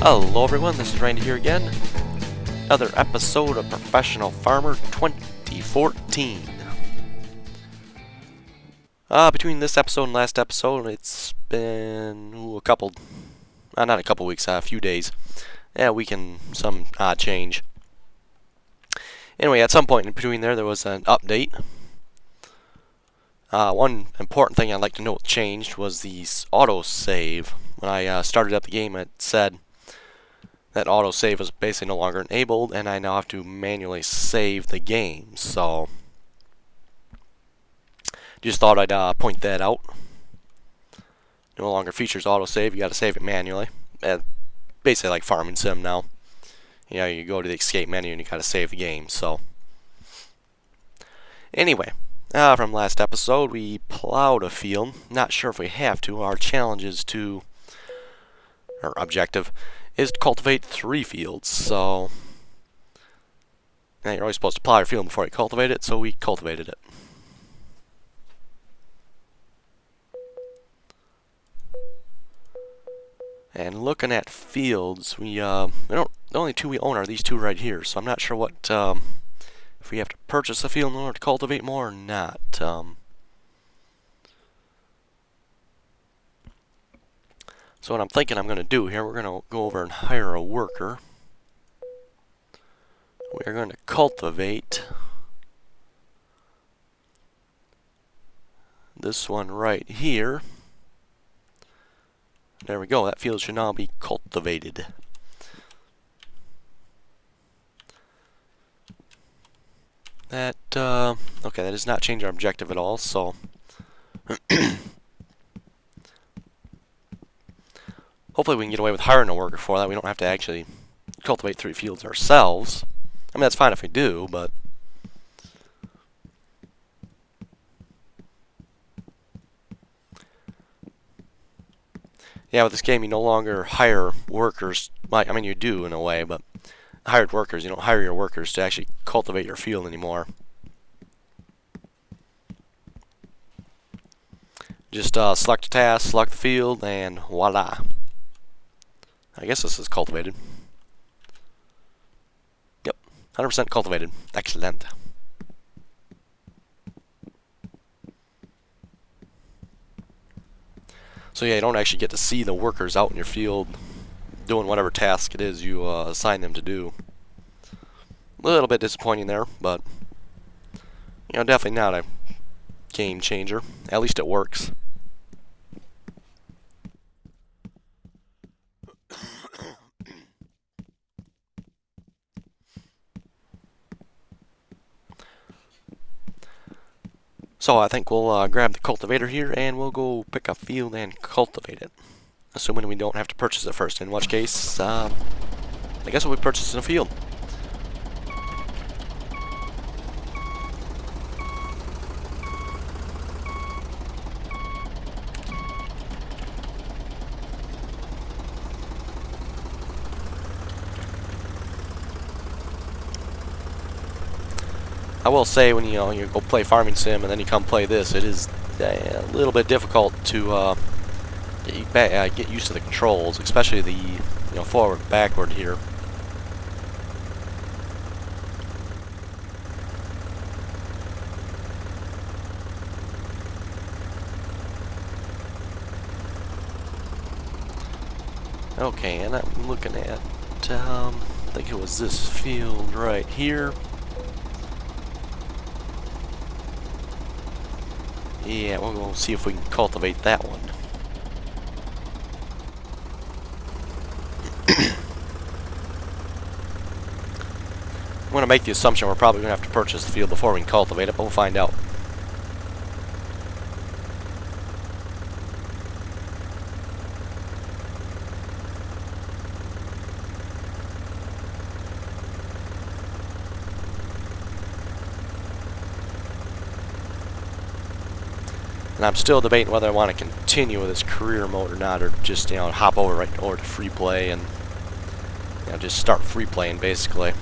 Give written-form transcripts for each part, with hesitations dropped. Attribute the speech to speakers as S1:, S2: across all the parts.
S1: Hello everyone, this is Randy here again. Another episode of Professional Farmer 2014. Between this episode and last episode, it's been a few days. Yeah, a week and some odd change. Anyway, at some point in between there was an update. One important thing I'd like to note changed was the autosave. When I started up the game, it said that autosave was basically no longer enabled, and I now have to manually save the game. So, just thought I'd point that out. No longer features autosave. You got to save it manually. Basically like farming sim now. You know, you go to the escape menu and you got to save the game. So, anyway, from last episode we plowed a field. Not sure if we have to. Our objective is to cultivate 3 fields. So, now you're always supposed to plow your field before you cultivate it. So we cultivated it. And looking at fields, the only 2 we own are these 2 right here. So I'm not sure what if we have to purchase a field in order to cultivate more or not. So what I'm thinking I'm going to do here, we're going to go over and hire a worker. We're going to cultivate this one right here. There we go, that field should now be cultivated. Okay, that does not change our objective at all, so hopefully we can get away with hiring a worker for that. We don't have to actually cultivate 3 fields ourselves. I mean, that's fine if we do, but yeah, with this game you no longer hire workers. I mean, you do in a way, but hired workers, you don't hire your workers to actually cultivate your field anymore. Just select a task, select the field, and voila. I guess this is cultivated. Yep, 100% cultivated. Excellent. So yeah, you don't actually get to see the workers out in your field doing whatever task it is you assign them to do. A little bit disappointing there, but you know, definitely not a game changer. At least it works. So I think we'll grab the cultivator here and we'll go pick a field and cultivate it. Assuming we don't have to purchase it first, in which case, I guess we'll be purchasing a field. I will say, when you go play farming sim and then you come play this, it is a little bit difficult to get used to the controls, especially the forward, backward here. Okay, and I'm looking at I think it was this field right here. Yeah, we'll see if we can cultivate that one. I'm going to make the assumption we're probably going to have to purchase the field before we can cultivate it, but we'll find out. And I'm still debating whether I want to continue with this career mode or not, or just hop over right over to free play and just start free playing basically.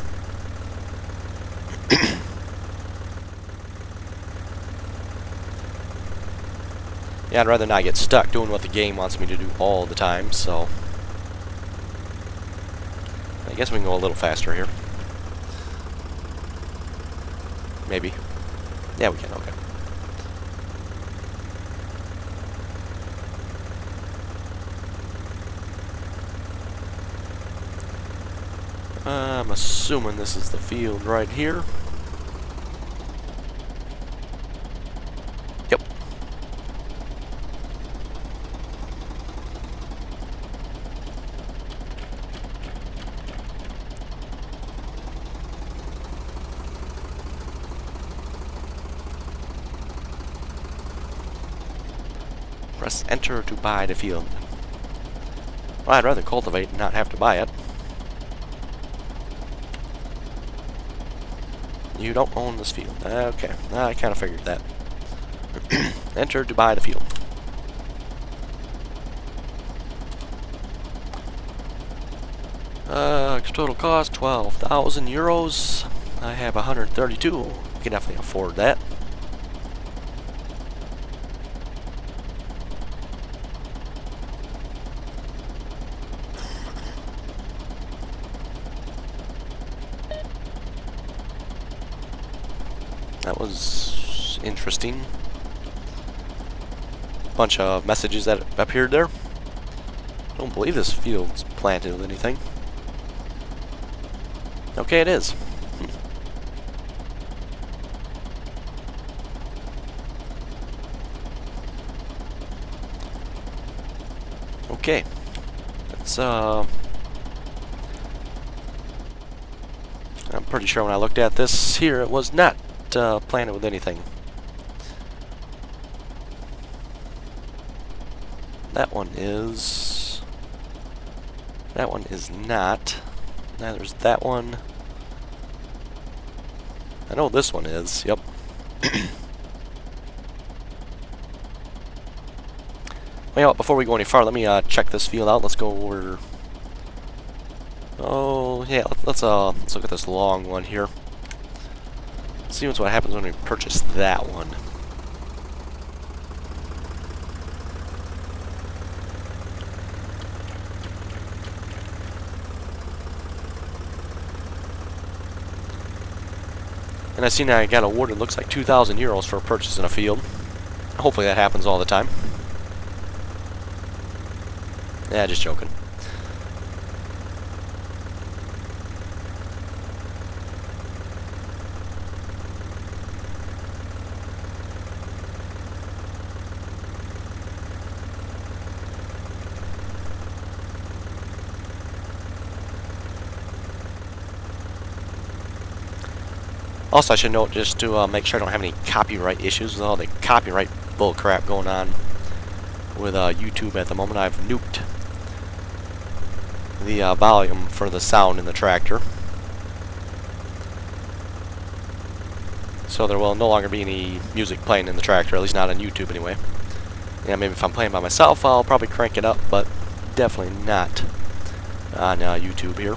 S1: Yeah, I'd rather not get stuck doing what the game wants me to do all the time, so I guess we can go a little faster here. Maybe. Yeah, we can, okay. I'm assuming this is the field right here. Yep. Press enter to buy the field. Well, I'd rather cultivate and not have to buy it. You don't own this field. Okay, I kind of figured that. Enter to buy the field. Total cost 12,000 euros. I have 132. We can definitely afford that. That was interesting. Bunch of messages that appeared there. Don't believe this field's planted with anything. Okay, it is. Okay. Let's I'm pretty sure when I looked at this here, it was not planted with anything. That one is not. Now there's that one. I know this one is. Yep. Well, before we go any farther, let me check this field out. Let's go over. Oh yeah, let's look at this long one here. See what happens when we purchase that one. And I see now I got awarded, looks like 2,000 euros for purchasing a field. Hopefully that happens all the time. Yeah, just joking. Also, I should note, just to make sure I don't have any copyright issues with all the copyright bullcrap going on with YouTube at the moment. I've nuked the volume for the sound in the tractor, so there will no longer be any music playing in the tractor, at least not on YouTube anyway. Yeah, maybe if I'm playing by myself, I'll probably crank it up, but definitely not on YouTube here.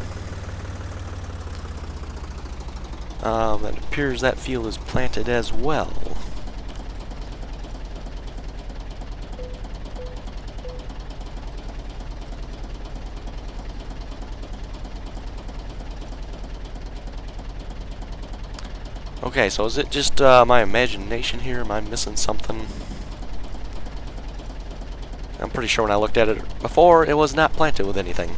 S1: It appears that field is planted as well. Okay, so is it just my imagination here? Am I missing something? I'm pretty sure when I looked at it before, it was not planted with anything.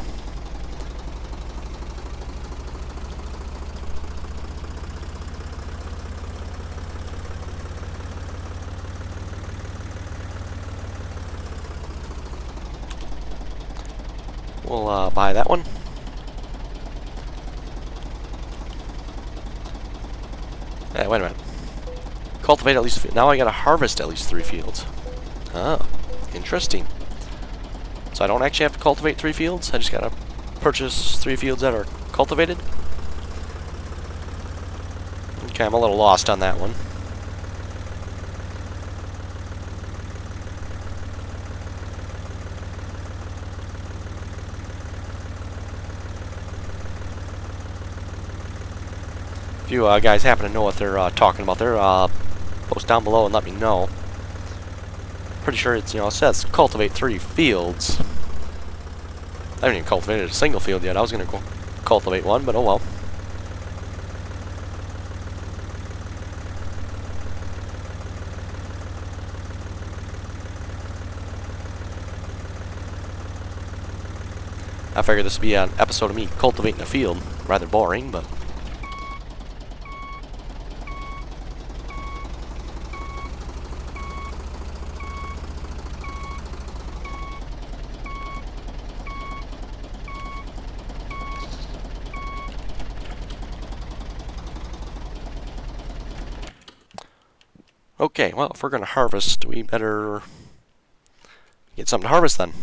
S1: We'll buy that one. Hey, wait a minute. Cultivate at least. Now I gotta harvest at least 3 fields. Ah, interesting. So I don't actually have to cultivate 3 fields. I just gotta purchase 3 fields that are cultivated. Okay, I'm a little lost on that one. If you guys happen to know what they're talking about there, post down below and let me know. Pretty sure it's, it says cultivate 3 fields. I haven't even cultivated a single field yet. I was going to go cultivate one, but oh well. I figured this would be an episode of me cultivating a field. Rather boring, but... Okay, well, if we're going to harvest, we better get something to harvest then.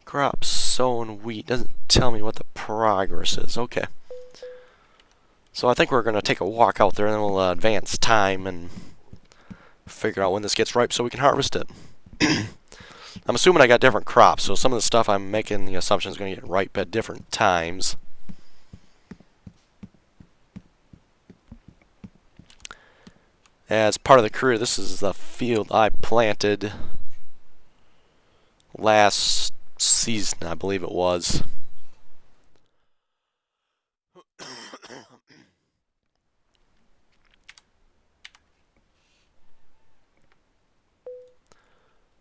S1: Crops sown wheat. Doesn't tell me what the progress is. Okay. So I think we're going to take a walk out there and then we'll advance time and figure out when this gets ripe so we can harvest it. I'm assuming I got different crops, so some of the stuff I'm making the assumption is going to get ripe at different times. As part of the career, this is the field I planted last season, I believe it was.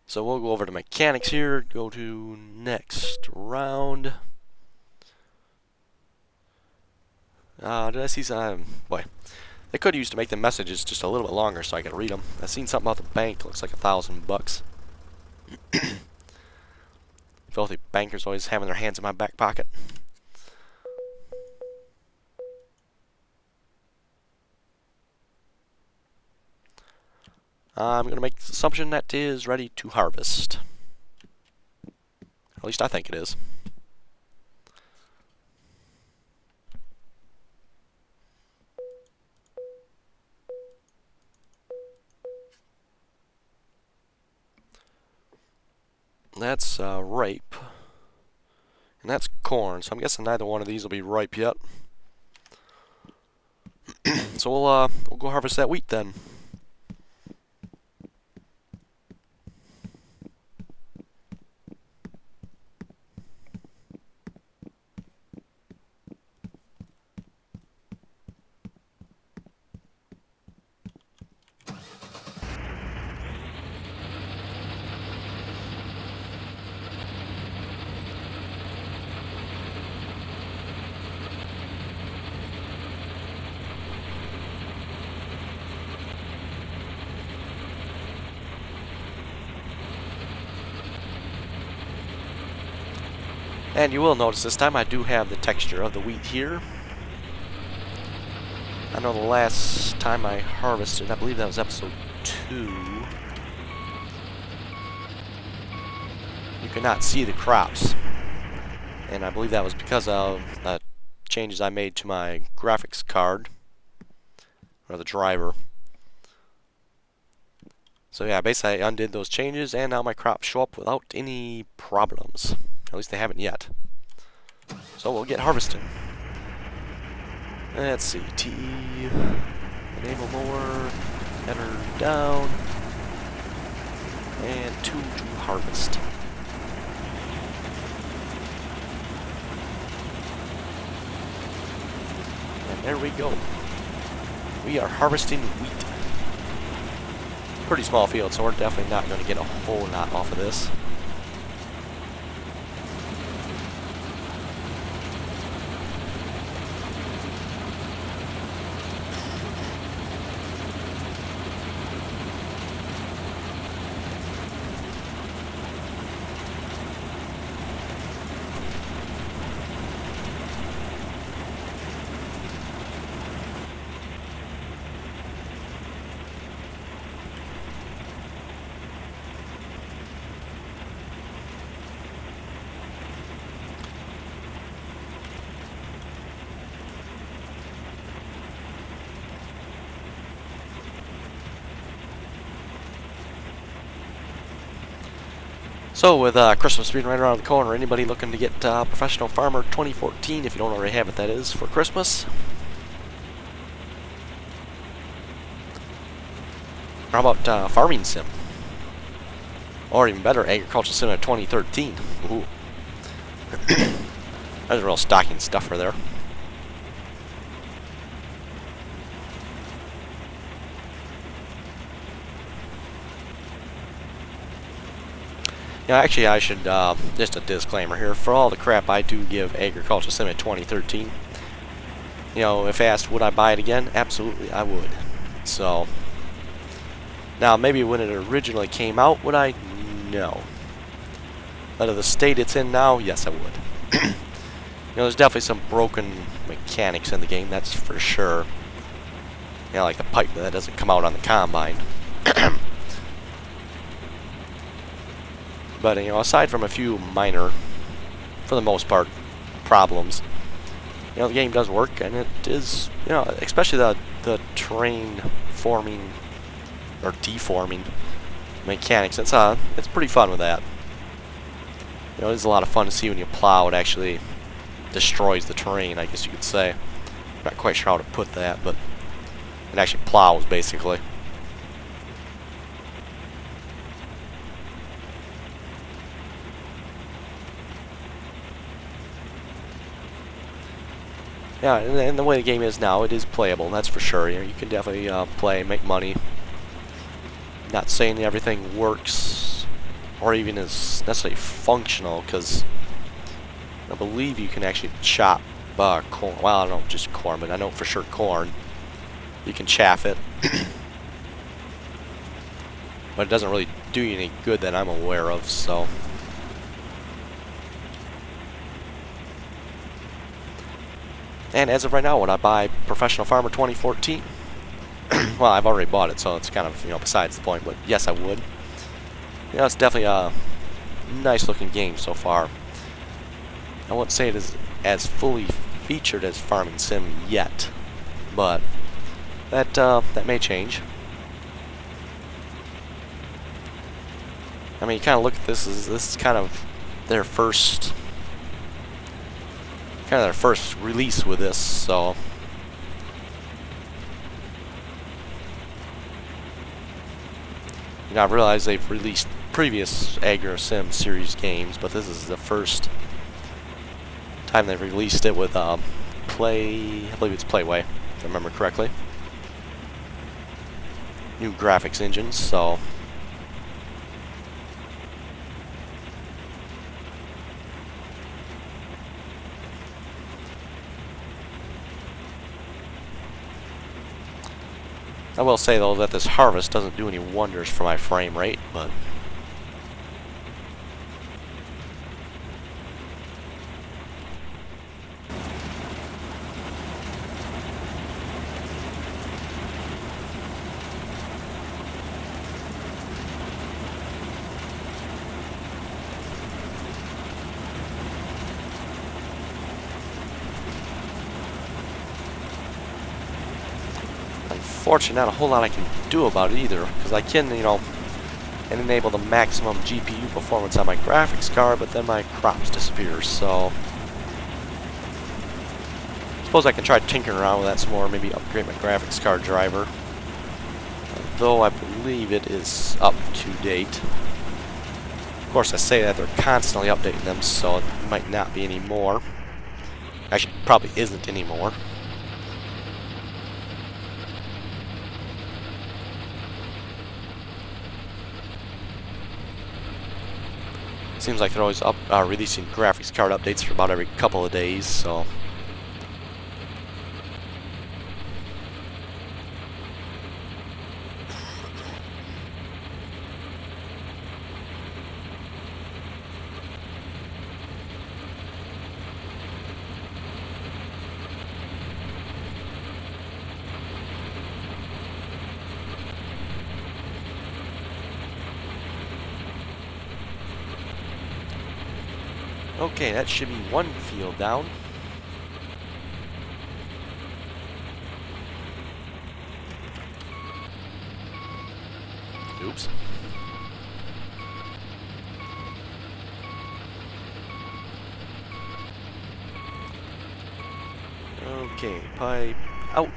S1: So we'll go over to mechanics here, go to next round. Did I see some? Boy, they could use to make the messages just a little bit longer so I could read them. I seen something about the bank, looks like $1,000. Filthy bankers always having their hands in my back pocket. I'm going to make the assumption that is ready to harvest. At least I think it is. That's ripe. And that's corn, so I'm guessing neither one of these will be ripe yet. So we'll go harvest that wheat then. And you will notice this time I do have the texture of the wheat here. I know the last time I harvested, I believe that was episode 2. You could not see the crops. And I believe that was because of the changes I made to my graphics card. Or the driver. So yeah, basically I undid those changes and now my crops show up without any problems. At least they haven't yet. So we'll get harvesting. Let's see. TE. Enable more. Header down. And 2 to harvest. And there we go. We are harvesting wheat. Pretty small field, so we're definitely not going to get a whole lot off of this. So with Christmas being right around the corner, anybody looking to get Professional Farmer 2014, if you don't already have it, that is, for Christmas? Or how about Farming Sim? Or even better, Agricultural Simulator 2013. Ooh. That's a real stocking stuffer there. Actually, I should, just a disclaimer here, for all the crap I do give Agricultural Simulator 2013, if asked would I buy it again, absolutely I would. So, now maybe when it originally came out, would I? No. But of the state it's in now, yes I would. There's definitely some broken mechanics in the game, that's for sure. Like the pipe that doesn't come out on the combine. But, aside from a few minor, for the most part, problems, the game does work, and it is, especially the terrain forming, or deforming mechanics, it's pretty fun with that. It's a lot of fun to see when you plow, it actually destroys the terrain, I guess you could say. I'm not quite sure how to put that, but it actually plows, basically. Yeah, and the way the game is now, it is playable, that's for sure. You can definitely play, make money. Not saying everything works, or even is necessarily functional, because I believe you can actually chop corn. Well, I don't know, just corn, but I know for sure corn. You can chaff it. But it doesn't really do you any good that I'm aware of, so... And as of right now, would I buy Professional Farmer 2014? Well, I've already bought it, so it's kind of, besides the point, but yes, I would. It's definitely a nice looking game so far. I wouldn't say it is as fully featured as Farming Sim yet, but that may change. I mean, you kind of look at this is kind of their first release with this, so I realize they've released previous Agri Sim series games, but this is the first time they've released it with I believe it's Playway, if I remember correctly. New graphics engines, so I will say though that this harvest doesn't do any wonders for my frame rate, but unfortunately, not a whole lot I can do about it either, because I can, enable the maximum GPU performance on my graphics card, but then my crops disappear, so I suppose I can try tinkering around with that some more, maybe upgrade my graphics card driver, though I believe it is up to date. Of course, I say that they're constantly updating them, so it might not be anymore. Actually, probably isn't anymore. Seems like they're always releasing graphics card updates for about every couple of days, so okay, that should be one field down. Oops. Okay, pipe out.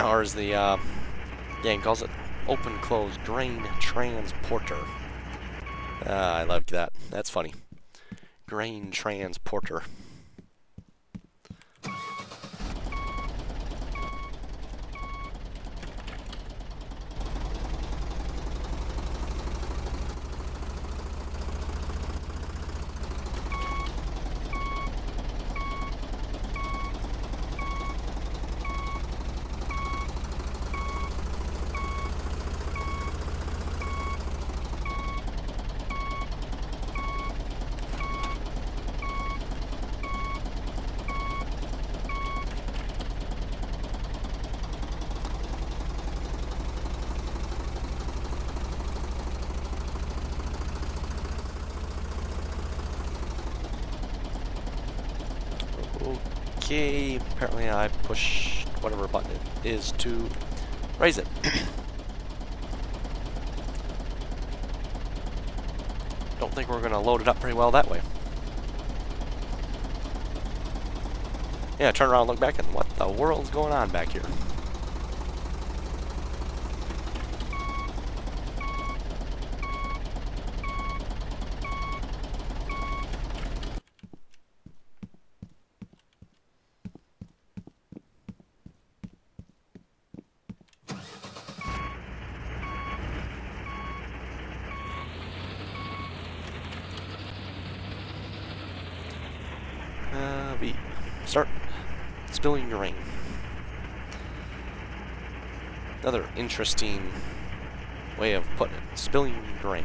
S1: Or as the game calls it, Open, close, grain transporter. I like that. That's funny. Grain transporter. Okay, apparently I pushed whatever button it is to raise it. Don't think we're going to load it up very well that way. Yeah, turn around and look back and what the world's going on back here? We start spilling grain. Another interesting way of putting it. Spilling grain.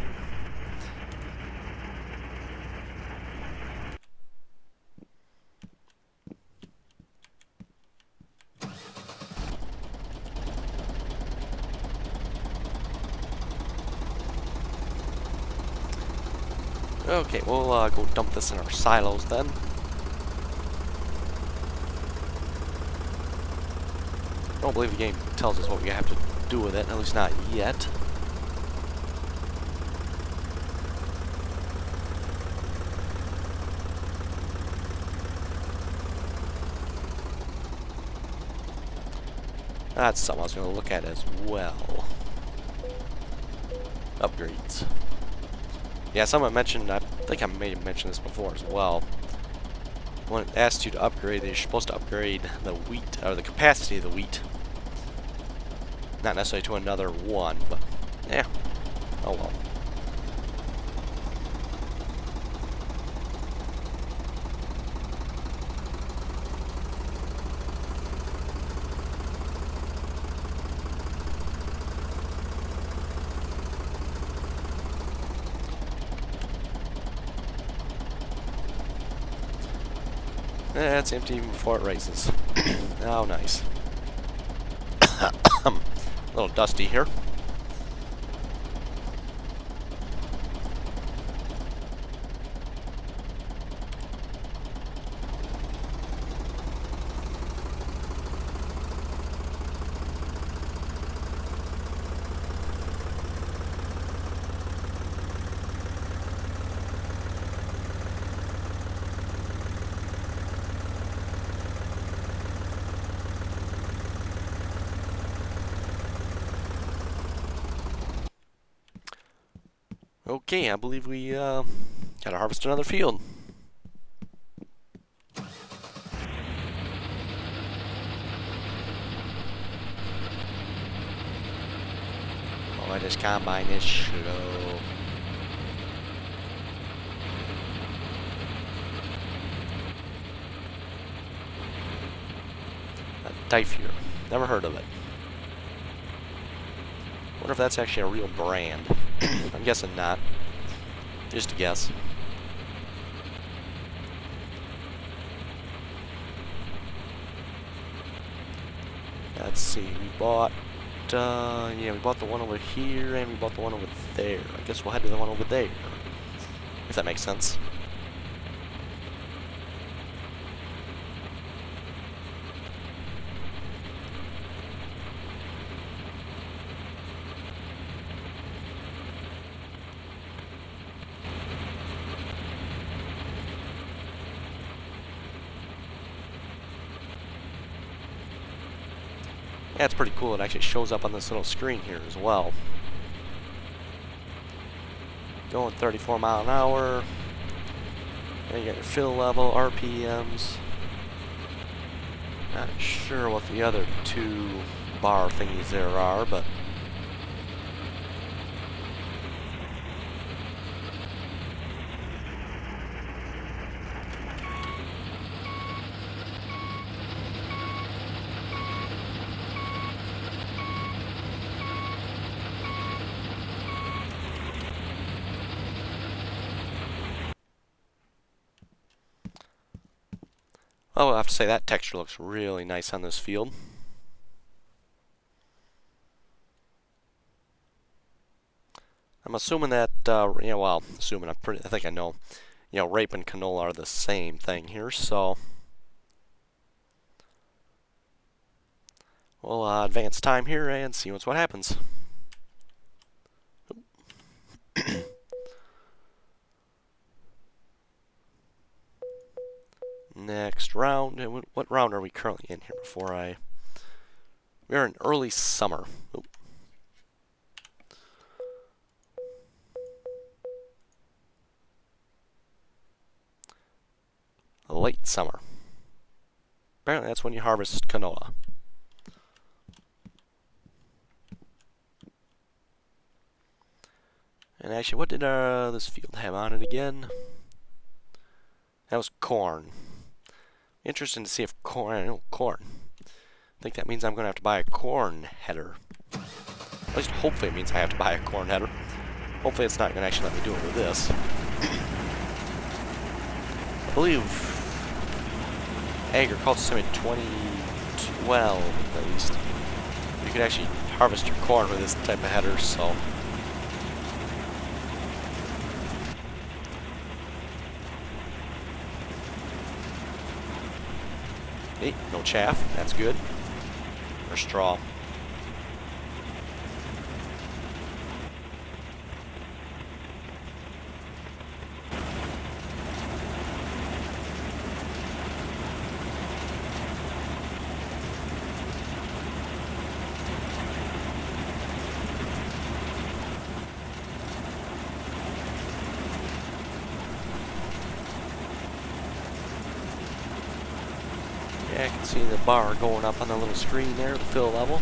S1: Okay, we'll go dump this in our silos then. I don't believe the game tells us what we have to do with it, at least not yet. That's something I was going to look at as well. Upgrades. Yeah, someone mentioned, I think I may have mentioned this before as well. When it asks you to upgrade, you're supposed to upgrade the wheat, or the capacity of the wheat. Not necessarily to another one, but yeah. Oh well. It's empty even before it raises. Oh, nice. A little dusty here. Okay, I believe we gotta harvest another field. Boy, this combine is slow. Diffure. Never heard of it. Wonder if that's actually a real brand. I'm guessing not. Just a guess. Let's see, we bought, yeah, we bought the one over here, and we bought the one over there. I guess we'll head to the one over there, if that makes sense. Yeah, it's pretty cool. It actually shows up on this little screen here as well. Going 34 mile an hour. And you got your fill level, RPMs. Not sure what the other two bar thingies there are, but oh, I have to say that texture looks really nice on this field. I'm assuming that, well, I think I know, rape and canola are the same thing here, so we'll advance time here and see what happens. Next round. What round are we currently in here before I... We're in early summer. Oop. Late summer. Apparently that's when you harvest canola. And actually, what did this field have on it again? That was corn. Interesting to see if corn... corn. I think that means I'm going to have to buy a corn header. At least hopefully it means I have to buy a corn header. Hopefully it's not going to actually let me do it with this. I believe Agriculture Summit 2012, at least, you could actually harvest your corn with this type of header, so... Hey, no chaff, that's good. Or straw. Yeah, I can see the bar going up on the little screen there, the fill level.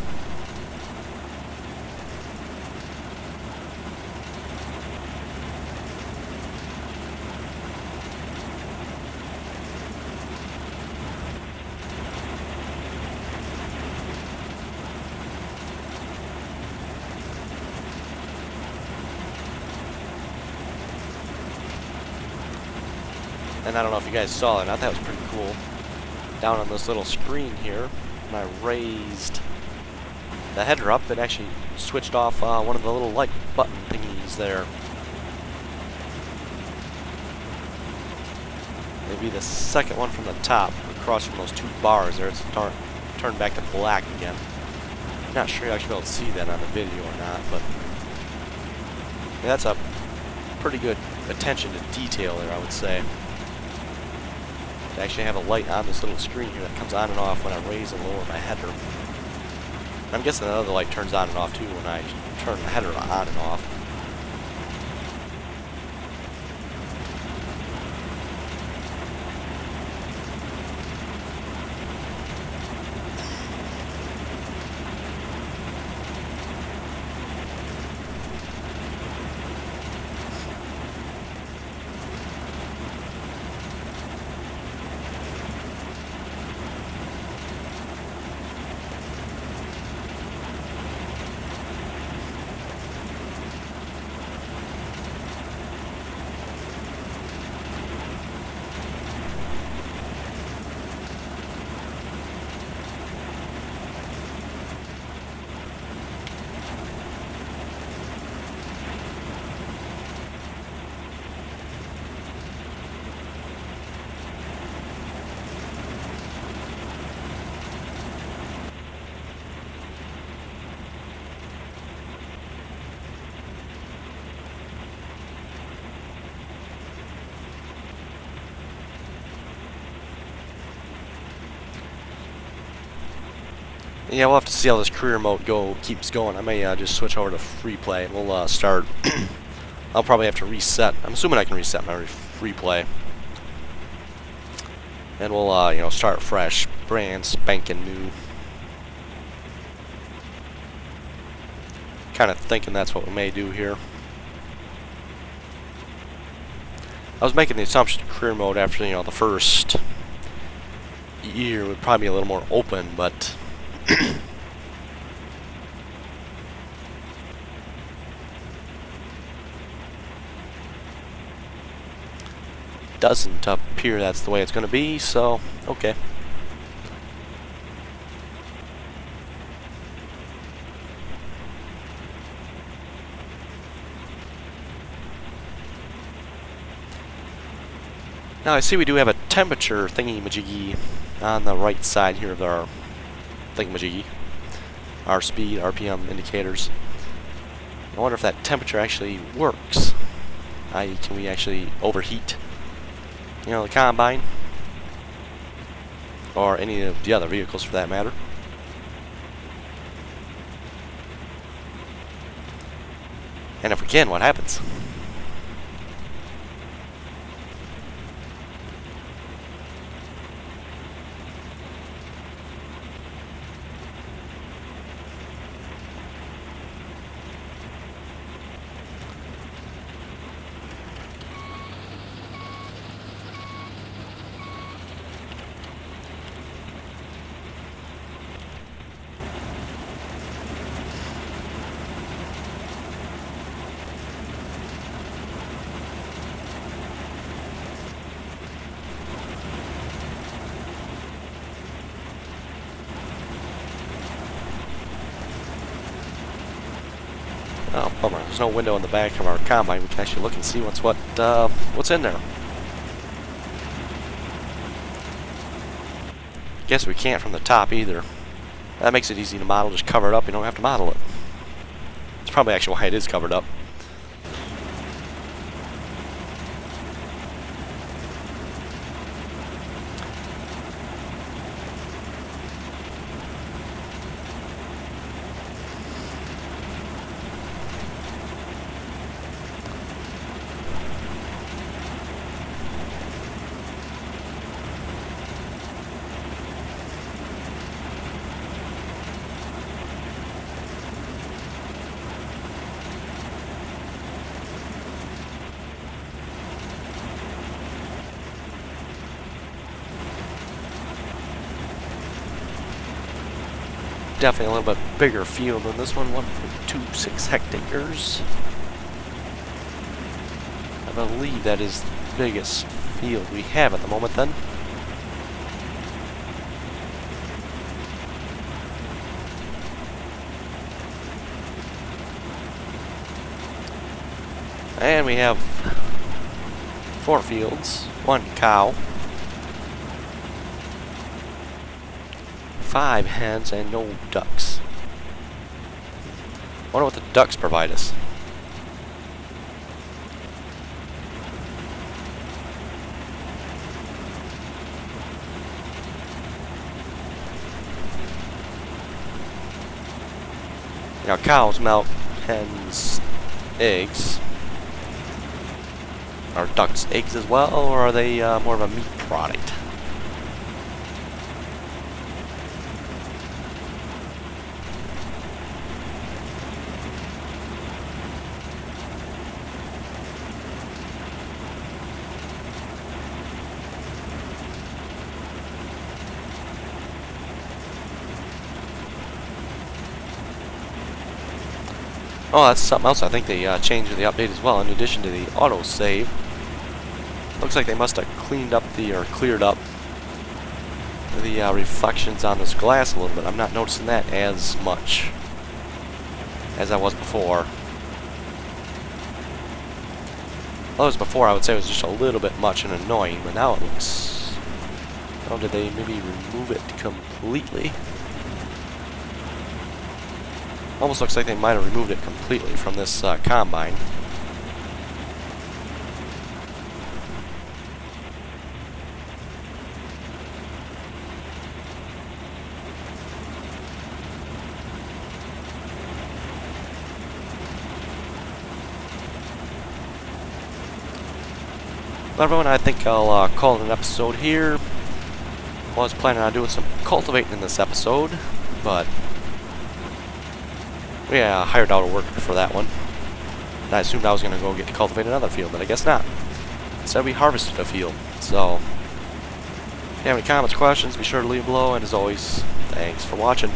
S1: And I don't know if you guys saw it or not, that was pretty cool. Down on this little screen here, when I raised the header up, it actually switched off one of the little light button thingies there. Maybe the second one from the top, across from those two bars there, it's turned back to black again. Not sure you'll actually be able to see that on the video or not, but yeah, that's a pretty good attention to detail there, I would say. To actually have a light on this little screen here that comes on and off when I raise and lower my header. I'm guessing the other light turns on and off too when I turn the header on and off. Yeah, we'll have to see how this career mode keeps going. I may just switch over to free play, and we'll start. I'll probably have to reset. I'm assuming I can reset my free play, and we'll you know, start fresh, brand spanking new. Kind of thinking that's what we may do here. I was making the assumption career mode after, you know, the first year would probably be a little more open, but doesn't appear that's the way it's going to be, so okay. Now I see we do have a temperature thingy-majiggy on the right side here of our thingy-majiggy. Our speed, RPM indicators. I wonder if that temperature actually works. I.e., can we actually overheat, you know, the combine? Or any of the other vehicles for that matter. And if we can, what happens? Oh, bummer. There's no window in the back of our combine. We can actually look and see what's in there. Guess we can't from the top either. That makes it easy to model. Just cover it up. You don't have to model it. It's probably actually why it is covered up. Definitely a little bit bigger field than this one, 1.26 hectares. I believe that is the biggest field we have at the moment then. And we have 4 fields, 1 cow, 5 hens, and no ducks. Wonder what the ducks provide us. Now cows milk, hens eggs. Are ducks eggs as well, or are they more of a meat product? Oh, that's something else I think they changed in the update as well, in addition to the autosave. Looks like they must have cleaned up or cleared up the reflections on this glass a little bit. I'm not noticing that as much as I was before. Well, as before, I would say it was just a little bit much and annoying, but now it looks... Oh, did they maybe remove it completely? Almost looks like they might have removed it completely from this combine. But everyone, I think I'll call it an episode here. I was planning on doing some cultivating in this episode, but we hired out a worker for that one. And I assumed I was going to go get to cultivate another field, but I guess not. Instead, we harvested a field. So, if you have any comments or questions, be sure to leave below. And as always, thanks for watching.